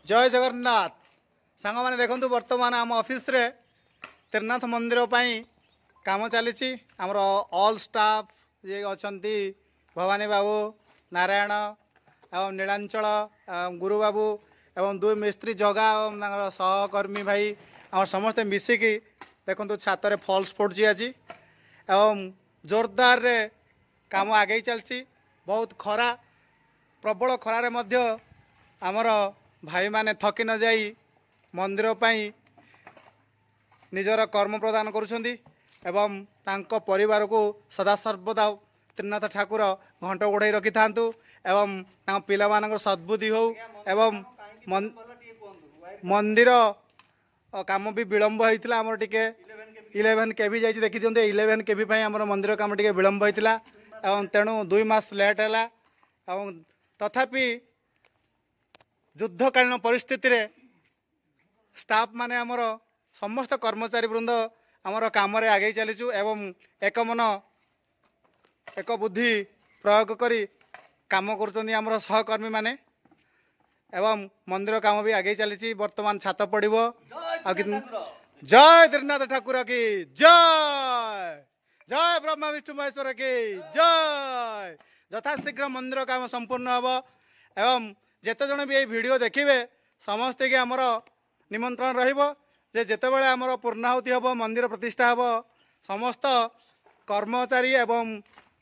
जय जगन्नाथ सांग मैंने देखु बर्तमान आम ऑफिस रे त्रिनाथ मंदिर काम चली आमर ऑल स्टाफ ये अच्छा भवानी बाबू नारायण एवं नीलांचल गुरु बाबू एवं दुई मिस्त्री जगा और सहकर्मी भाई आम समस्ते मिसिकी देखु छात फल्स पड़ुची आज एवं जोरदार रे काम आगे चलती बहुत खरा प्रबल खरारे मध्य आमर भाई माने थकी न जाई मंदिर पाई निजर कर्म प्रदान करुछंदी एवं तांको परिवार को सदा सर्वदा त्रिनाथ ठाकुर घंट गोड़े रखि थांतु एवं तांको पिला मानकर सद्बुद्धि हो एवं मंदिर काम भी विलंब होइतिला हमर टिके 11 केवी जाई देखि दियंते 11 केवी पई हमर मंदिर काम टिके विलंब होइतिला एवं तेणु 2 मास लेट हैला एवं तथापि युद्धकालीन परिस्थिति रे स्टाफ माने आमर समस्त कर्मचारी वृंद आमर काम रे आगे चलीचु एवं एक मन एक बुद्धि प्रयोग करी काम करुचंदी आमर सहकर्मी माने एवं मंदिर काम भी आगे चली वर्तमान छात पड़िबो जय त्रिनाथ ठाकुर की जय जय ब्रह्मा विष्णु महेश्वर की जय यथाशीघ्र मंदिर काम संपूर्ण हम एवं जेते जन भी ये वीडियो देखिए समस्ते के आमर निमंत्रण रहिबो जे जेतेबेले आमर पूर्णाहुति हम मंदिर प्रतिष्ठा हम समस्त कर्मचारी एवं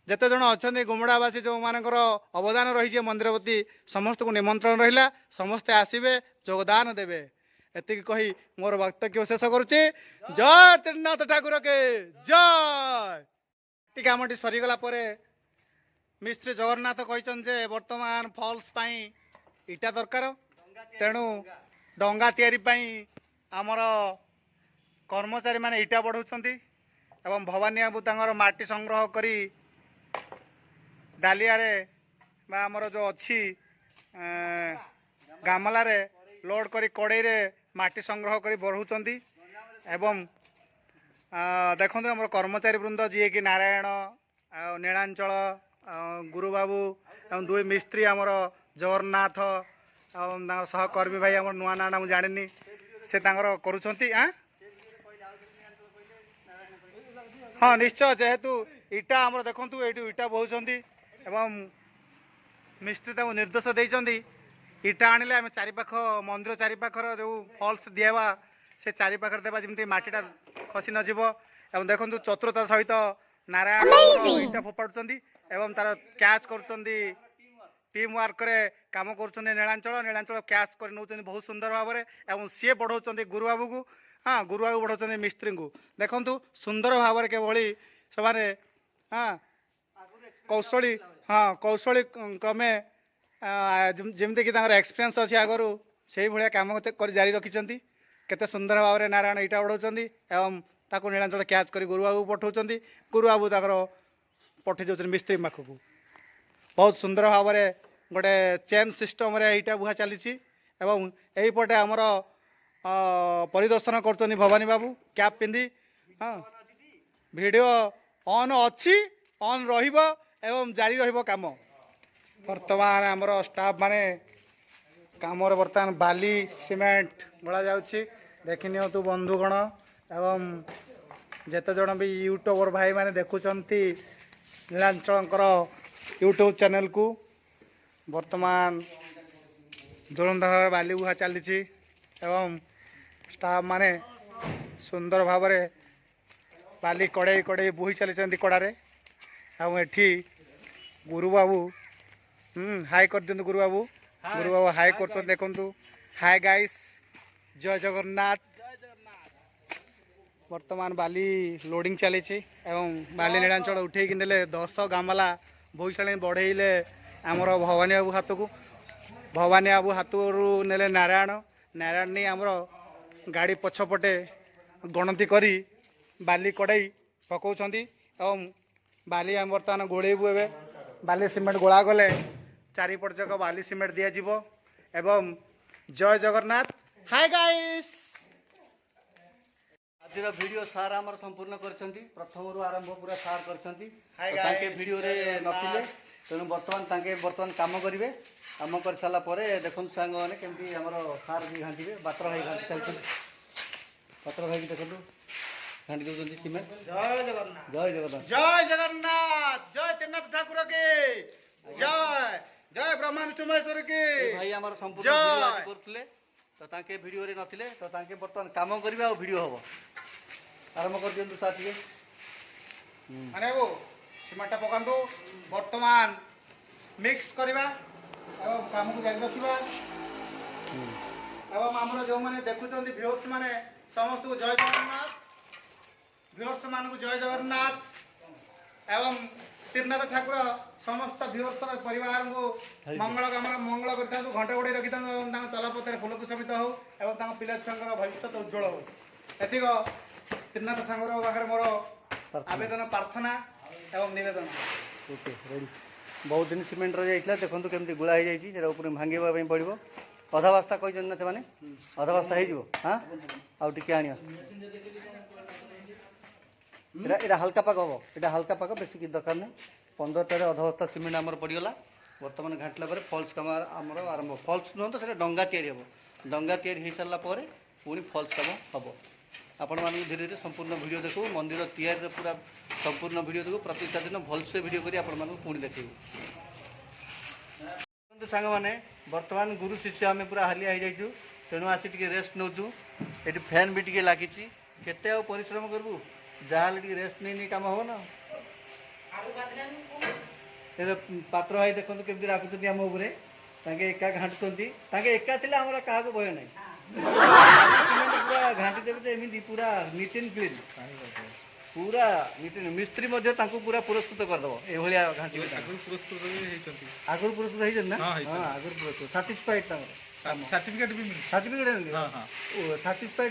जेते जन अच्छा गुमड़ावासी जो मानकर अवदान रही मंदिर प्रति समस्त को निमंत्रण रहा समस्ते आसबे योगदान देवे एति कही मोर वक्तव्य शेष करुच्ची जय त्रिनाथ ठाकुर के जय कामटी सरीगला मिस्त्री जगन्नाथ कहते वर्तमान फॉल्स पाई इटा दरकार तेणु डंगा तैयारी पाई आमर कर्मचारी माने इटा बढ़ाउछंती एवं भवानी बाबू तांगर माटी संग्रह करी डालिया रे बा आमर जो अच्छी गामला रे लोड करी कड़े रे माटी संग्रह करी बढ़ाउछंती एवं देखते आमर कर्मचारी वृंद जी कि नारायण नीलांचल गुरु बाबू एवं दुई मिस्त्री आमर जगन्नाथ सहकर्मी भाई आम नुआ ना मुझे जानी से करुँच हाँ निश्चय जेहेतु इटा आमर देखु ये इटा बोचंती एवं मिस्त्री निर्देश देते इटा आनिले आम चारिपाख मंदिर चारिपाखर जो फल्स दिवा से चारिपाखर देवा जमी मटीटा खसी नजिब एवं देखु चतुरता सहित नारायण इटा फोपाड़ुंट एवं तार कैच करुँच टीम वर्क रे काम कर नीलांचल कैच कर नौ बहुत सुंदर भाव में सी बढ़ाऊँ गुरु बाबू को हाँ गुरु बाबू बढ़ाऊँ मिस्त्री को देखु सुंदर भाव में केवली से हाँ कौशली हाँ कौशली क्रमे जमीक एक्सपीरियंस अच्छी आगु से भाया कम कर जारी रखिंट केते सुंदर भाव में नारायण इटा बढ़ाऊँ एवं ताको नीलांचल कैच कर गुरु बाबू पठाऊँ गुरु बाबू तक पठे जाऊँ मिस्त्री पाखक बहुत सुंदर भाव में गोटे चेन सिस्टम रे इटा बुहा चली एवं यहीपटे आमर परिदर्शन कर भवानी बाबू कैप पिंधि हाँ वीडियो ऑन अच्छी ऑन रहिबो एवं जारी रहिबो काम वर्तमान आमर स्टाफ माने काम वर्तमान बाली सीमेंट गला जाउछि देखि नियंतु बंधुगण एवं जेते जण भी यूट्यूबर भाई माने देखुचंती नीलांचलकर यूट्यूब चैनल को वर्तमान धुरंधर बाली बुहा चली एवं स्टाफ माने सुंदर भाव में बाली कड़े कड़े बोही चली कड़े एवं एठी गुरु बाबू हाई कर दिंतु गुरु बाबू हाई कर देखु हाई गाइस जय जगन्नाथ वर्तमान बाली लोडिंग चली एवं बाली नीलांचल उठे ने 10 गामला बोईशाणी बढ़ेले आमर भवानी बाबू हाथ को भवानी बाबू हाथ ने नारायण नारायण नहीं आमर गाड़ी पछपटे गणति करी बाली कड़ाई पकाउछंती एवं बाली आम बर्तमान गोलेबू ए बाली सीमेंट गोला गले चारिपट जाक बाली सीमेंट दिज्व एवं जय जगन्नाथ हाय गाइस आज वीडियो सार आमर संपूर्ण कर प्रथम आरंभ पूरा सार कर वीडियो रे नथिले तेणु बर्तमान काम करेंगे काम कर सारा देखो सांग मैंने केमती आम सार भी घाटे बातर भाई घाटी चलते बातर भाई देखो घाटी दौरान सीमेंट जय जगन्नाथ जय जगन्नाथ जय जगन्नाथ जय त्रिनाथ ठाकुर के जय जय ब्रह्मा विष्णु महेश्वर के भाई आम संपूर्ण जय। वीडियो आज करते तो ताके वीडियो रे नथिले तो ताके बर्तमान काम करेंगे और वीडियो हम आरंभ कर दिंतु साथ माने वो सीमेंट पकांतु वर्तमान मिक्स करवा एवं काम को जारी रखा एवं आमर जो मैंने देखुं व्यूअर्स माने समस्त को जय जगन्नाथ व्यूअर्स मान को जय जगन्नाथ एवं त्रिनाथ ठाकुर समस्त व्यूअर्स परिवार को मंगल मंगल करता घंटा गोड़े रखी चलापथर फुलकुशमित हो एवं पिला छुआ भविष्य उज्जवल हो एतिक त्रिनाथ ठाकुर पाखे मोर आवेदन प्रार्थना एवं निवेदन ओके रेडी बहुत दिन सीमेंट रही जाइए देखो केमती गुड़ा हो जाए भांगे पड़ो अधा बस्ता कहते ना से अधा बस्ता हो हाँ आउ टे आण এটা হালকা পাক হব এটা হালকা পাক বেশি কি দরকার নেই 15টারে অধ বস্তা সিমেন্ট আমার পড়িগলা বর্তমান ঘাটলা পরে ফলস কাম আমার আরম্ভ ফলস নুহ তো সেটা ডঙ্গা তৈরি হব ডঙ্গা তৈরি হয়ে সারা পরে পুনি ফলস কাম হব आपण मानक धीरे धीरे संपूर्ण वीडियो देखो मंदिर तैयारी पूरा संपूर्ण वीडियो देखो प्रतिटा दिन भलसे वीडियो करी आपण मानक पुणी देखिबू सांग मैंने बर्तमान गुरु शिष्य आम पूरा हालिया हो जाइछु तेणु आसी टिके रेस्ट नौचु ये फैन भी टिके लगी केते आ परिश्रम करबू जहाँ टिके रेस्ट नहीं काम हम ना पात्र भाई देखो केमती राखुंट आम उपरे एका घाटुंट एका थे आम क्या भय ना पूरा घाटी देवे तो एमती पूरा नीट एंड क्लीन पूरा नीट मिस्त्री पूरा पुरस्कृत करदेव ये घाटी आगुरी पुरस्कृत होती ना आगुरी पुरस्कृत साटिस्फाइड सर्टिफिकेट भी सर्टिफिकेट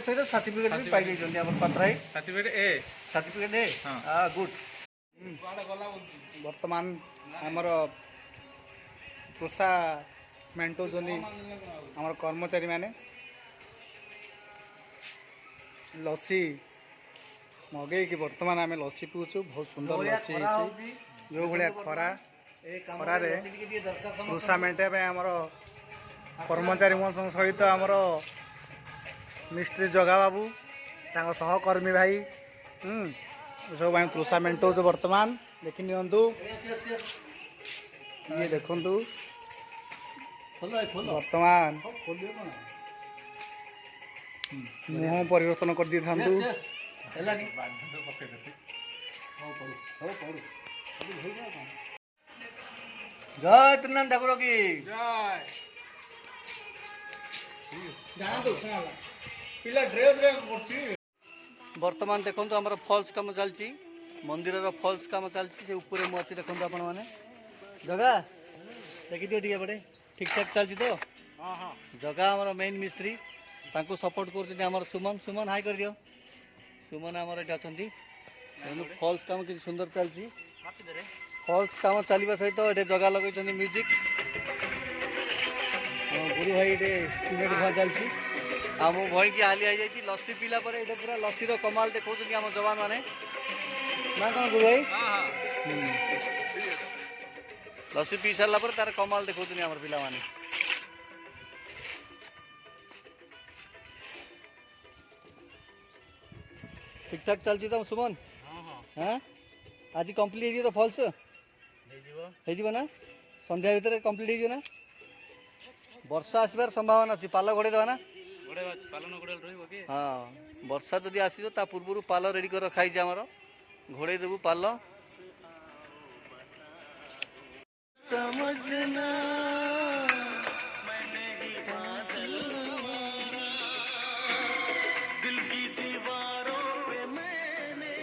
सहित सर्टिफिकेट भी पाई जाइछन्ती हमर पात्र भाई सर्टिफिकेट ए गुड वर्तमान आमर कृषा मेंटोजनी आमर कर्मचारी माने लस्सी मगे कि वर्तमान आम लस्सी पीऊँ बहुत सुंदर लस्सी जो भाया खरा खरार कृषा मेंटेन आमर कर्मचारी सहित आमर मिस्त्री जगा बाबू सहकर्मी भाई सब कृषा मेंटोज वर्तमान देखी नियंतु ये देखंतु वर्तमान मुह परिवर्तन कर दी था जय त्रिनाथ ठाकुर की बर्तमान देखो आम फल्स कम चलती मंदिर फल्स कम चलती ऊपर मुझे देखो आपण मैंने जगह देखी दियो टे बड़े ठीक ठाक चलती तो जगह आम मेन मिस्त्री तांको सपोर्ट कर सुमन सुमन हाई कर दियो सुमन आमर ये अच्छा फल्स काम कि सुंदर चलती फल्स काम चलवा सहित ये जगह लगे म्यूजिक गुरु भाई ये सीमेंट धुआ चलती आम भाई की हालिया हो जाए लस्सी पीला ये पूरा लस्सी कमाल देखा आम जवान मैंने ना कौन गुरु भाई लस्सी पी सारा पर तार कमाल देखा आम पिला माने ठीक ठाक चलती तो सुमन हाँ आज कंप्लीट हो तो फल्स हो ना संध्या भितर कंप्लीट हो ना वर्षा आसबार संभावना अच्छी पाल घोड़े देवा ना हाँ वर्षा जदि आसो ता पूर्व पाल रेडी कर रखा आमर घोड़े देवु पाल समझना दिल की दीवारों पे मैंने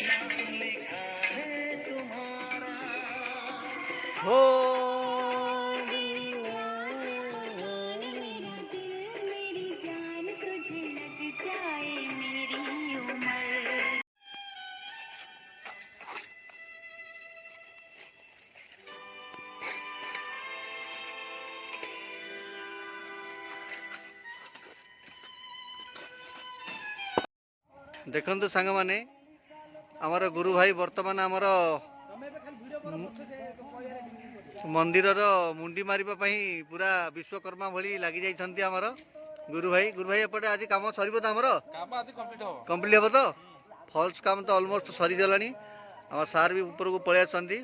नाम लिखा है तुम्हारा हो देखो सांग माने आमर गुरु भाई वर्तमान आमर ମନ୍ଦିରର ମୁଣ୍ଡି ମାରିବା ପାଇଁ ପୁରା ବିଶ୍ୱକର୍ମା ଭଳି ଲାଗି ଯାଇଛନ୍ତି ଆମର ଗୁରୁ ଭାଇ ଏପଟେ ଆଜି କାମ ସରିବ ତ ଆମର କମ୍ପ୍ଲିଟ୍ ହେବ ତ ଫଲ୍ସ କାମ ତ ଅଲମୋଷ୍ଟ ସରିଗଲାଣି ଆମ ସାର୍ ବି ଉପରକୁ ପଳେଇ ଆସିଛନ୍ତି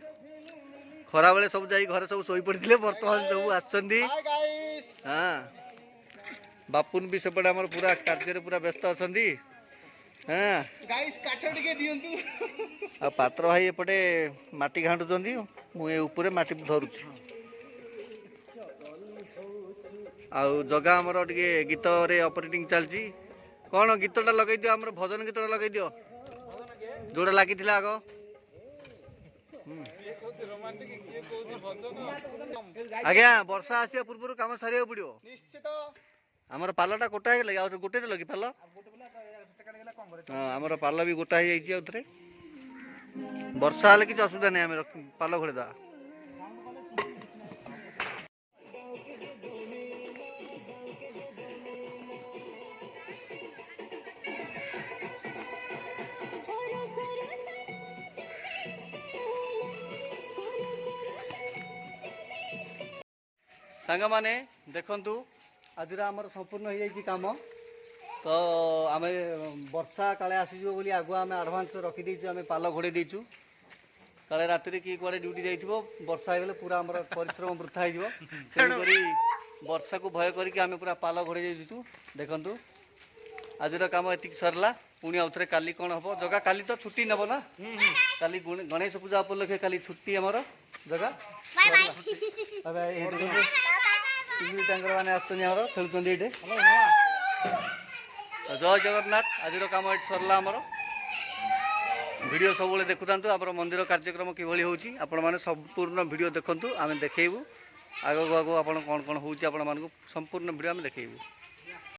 ଖରାବେଳେ ସବୁ ଯାଇ ଘରେ ସବୁ ଶୋଇପଡ଼ିଥିଲେ ବର୍ତ୍ତମାନ ସବୁ ଆସିଛନ୍ତି ହଁ ବାପୁନ ବି ସେପଟେ ଆମର ପୁରା କାର୍ଯ୍ୟରେ ପୁରା ବ୍ୟସ୍ତ ଅଛନ୍ତି ହଁ ଆଉ ପାତ୍ର ଭାଇ ଏପଟେ ମାଟି ଘାଣ୍ଟୁଛନ୍ତି ମୁଁ ଏ ଉପରେ ମାଟି ଧରୁଛି ଆଉ ଜଗା ଆମର ଟିକେ ଗୀତରେ ଅପରେଟିଂ ଚାଲିଛି କ'ଣ ଗୀତଟା ଲଗେଇ ଦିଅ ଆମର ଭଜନ ଗୀତଟା ଲଗେଇ ଦିଅ ଯୋଉଟା ଲାଗିଥିଲା ଆଗ ଆଜ୍ଞା ବର୍ଷା ଆସିବା ପୂର୍ବରୁ କାମ ସାରିବାକୁ ପଡ଼ିବ ନିଶ୍ଚିତ ଆମର ପାଲଟା କୋଟା ହେଇଗଲା ଆଉ ଗୋଟେ ଦେଲ କି ପାଲ ହଁ ଆମର ପାଲ ବି ଗୋଟା ହେଇଯାଇଛି ଆଉ ଥରେ ବର୍ଷା ହେଲେ କିଛି ଅସୁବିଧା ନାହିଁ ଆମେ ପାଲ ଘୋଡ଼େଇଦେବା ସାଙ୍ଗମାନେ ଦେଖନ୍ତୁ ଆଜିର ଆମର ସମ୍ପୂର୍ଣ୍ଣ ହେଇଯାଇଛି କାମ ତ ଆମେ ବର୍ଷା କାଳେ ଆସିଯିବ ବୋଲି ଆଗୁଆ ଆମେ ଆଡ଼ଭାନ୍ସ ରଖିଦେଇଛୁ ଆମେ ପାଲ ଘୋଡ଼େଇ ଦେଇଛୁ କାଳେ ରାତିରେ କିଏ କୁଆଡ଼େ ଡ୍ୟୁଟି ଯାଇଥିବ ବର୍ଷା ହେଇଗଲେ ପୁରା ଆମର ପରିଶ୍ରମ ବୃଥା ହେଇଯିବ ତେଣୁକରି ବର୍ଷାକୁ ଭୟ କରିକି ଆମେ ପୁରା ପାଲ ଘୋଡ଼େଇ ଦେଇଛୁ ଦେଖନ୍ତୁ ଆଜିର କାମ ଏତିକି ସରିଲା ପୁଣି ଆଉଥରେ କାଲି କ'ଣ ହେବ ଜଗା କାଲି ତ ଛୁଟି ନେବ ନା କାଲି ଗଣେଶ ପୂଜା ଉପଲକ୍ଷେ କାଲି ଛୁଟି ଆମର ଜଗା ତାଙ୍କର ମାନେ ଆସୁଛନ୍ତି ଆମର ଖେଳୁଛନ୍ତି ଏଇଠି ଜୟ ଜଗନ୍ନାଥ ଆଜିର କାମ ଏଠି ସରିଲା ଆମର ଭିଡ଼ିଓ ସବୁବେଳେ ଦେଖୁଥାନ୍ତୁ ଆମର ମନ୍ଦିର କାର୍ଯ୍ୟକ୍ରମ କିଭଳି ହେଉଛି ଆପଣମାନେ ସମ୍ପୂର୍ଣ୍ଣ ଭିଡ଼ିଓ ଦେଖନ୍ତୁ ଆମେ ଦେଖେଇବୁ ଆଗକୁ ଆପଣ କ'ଣ ହେଉଛି ଆପଣମାନଙ୍କୁ ସମ୍ପୂର୍ଣ୍ଣ ଭିଡ଼ିଓ ଆମେ ଦେଖେଇବୁ